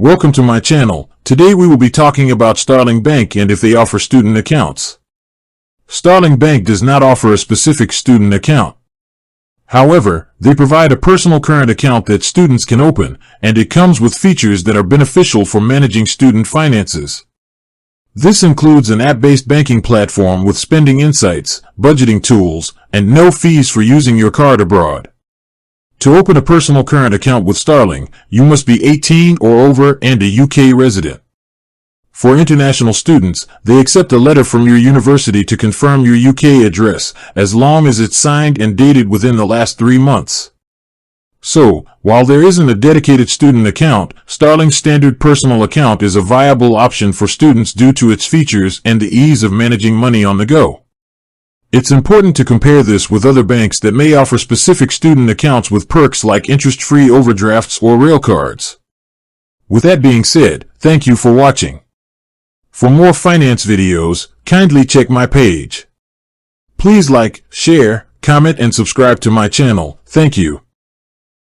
Welcome to my channel. Today we will be talking about Starling Bank and if they offer student accounts. Starling Bank does not offer a specific student account. However, they provide a personal current account that students can open, and it comes with features that are beneficial for managing student finances. This includes an app-based banking platform with spending insights, budgeting tools, and no fees for using your card abroad. To open a personal current account with Starling, you must be 18 or over and a UK resident. For international students, they accept a letter from your university to confirm your UK address, as long as it's signed and dated within the last 3 months. So, while there isn't a dedicated student account, Starling's standard personal account is a viable option for students due to its features and the ease of managing money on the go. It's important to compare this with other banks that may offer specific student accounts with perks like interest-free overdrafts or rail cards. With that being said, thank you for watching. For more finance videos, kindly check my page. Please like, share, comment and subscribe to my channel. Thank you.